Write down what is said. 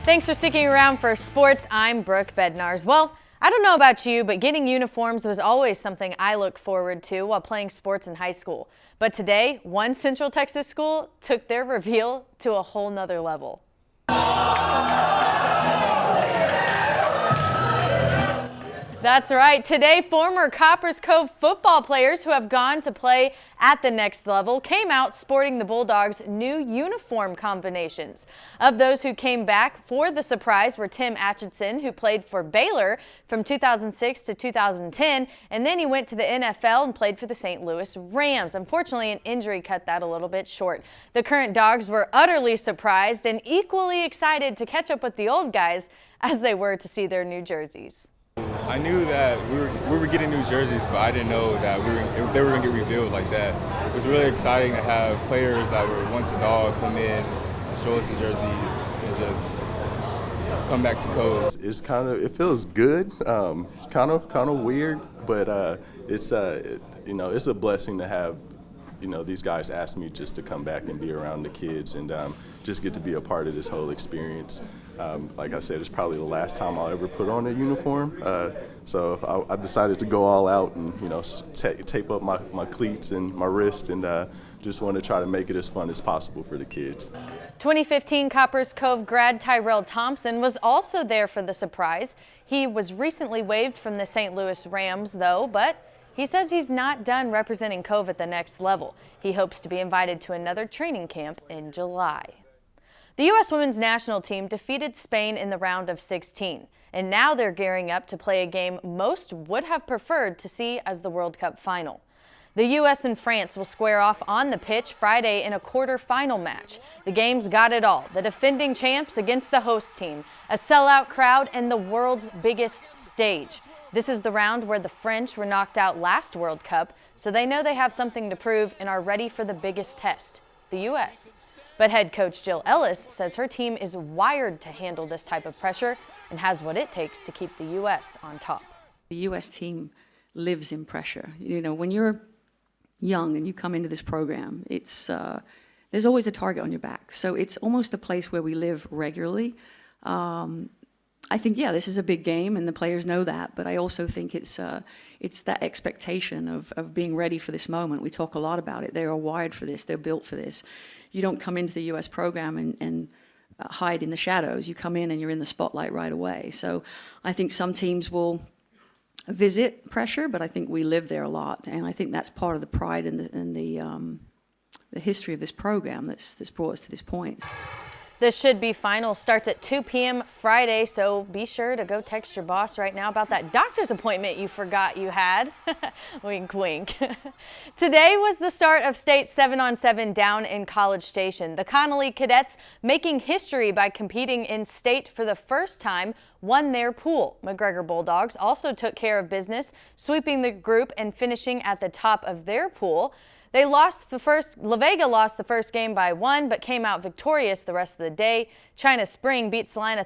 Thanks for sticking around for sports. I'm Brooke Bednarz. Well, I don't know about you, but getting uniforms was always something I looked forward to while playing sports in high school. But today, one Central Texas school took their reveal to a whole nother level. That's right. Today, former Copperas Cove football players who have gone to play at the next level came out sporting the Bulldogs' new uniform combinations. Of those who came back for the surprise were Tim Atchison, who played for Baylor from 2006 to 2010, and then he went to the NFL and played for the St. Louis Rams. Unfortunately, an injury cut that a little bit short. The current Dogs were utterly surprised and equally excited to catch up with the old guys as they were to see their new jerseys. I knew that we were getting new jerseys, but I didn't know that they were going to get revealed like that. It was really exciting to have players that were once a Dog come in and show us the jerseys and just come back to Cove. It feels good. It's kind of weird, but it's it's a blessing to have these guys ask me just to come back and be around the kids and just get to be a part of this whole experience. Like I said, it's probably the last time I'll ever put on a uniform. So I decided to go all out and tape up my cleats and my wrist and just want to try to make it as fun as possible for the kids. 2015 Copperas Cove grad Tyrell Thompson was also there for the surprise. He was recently waived from the St. Louis Rams though, but he says he's not done representing Cove at the next level. He hopes to be invited to another training camp in July. The U.S. women's national team defeated Spain in the round of 16, and now they're gearing up to play a game most would have preferred to see as the World Cup final. The U.S. and France will square off on the pitch Friday in a quarterfinal match. The game's got it all: the defending champs against the host team, a sellout crowd, and the world's biggest stage. This is the round where the French were knocked out last World Cup, so they know they have something to prove and are ready for the biggest test, the U.S. But head coach Jill Ellis says her team is wired to handle this type of pressure and has what it takes to keep the U.S. on top. The U.S. team lives in pressure. When you're young and you come into this program, there's always a target on your back. So it's almost a place where we live regularly. I think, this is a big game, and the players know that. But I also think it's that expectation of being ready for this moment. We talk a lot about it. They are wired for this. They're built for this. You don't come into the U.S. program and hide in the shadows. You come in and you're in the spotlight right away. So I think some teams will visit pressure, but I think we live there a lot, and I think that's part of the pride and the history of this program that's brought us to this point. The should-be final starts at 2 p.m. Friday, so be sure to go text your boss right now about that doctor's appointment you forgot you had. Wink, wink. Today was the start of state 7-on-7 down in College Station. The Connolly Cadets, making history by competing in state for the first time, won their pool. McGregor Bulldogs also took care of business, sweeping the group and finishing at the top of their pool. La Vega lost the first game by 1, but came out victorious the rest of the day. China Spring beat Salina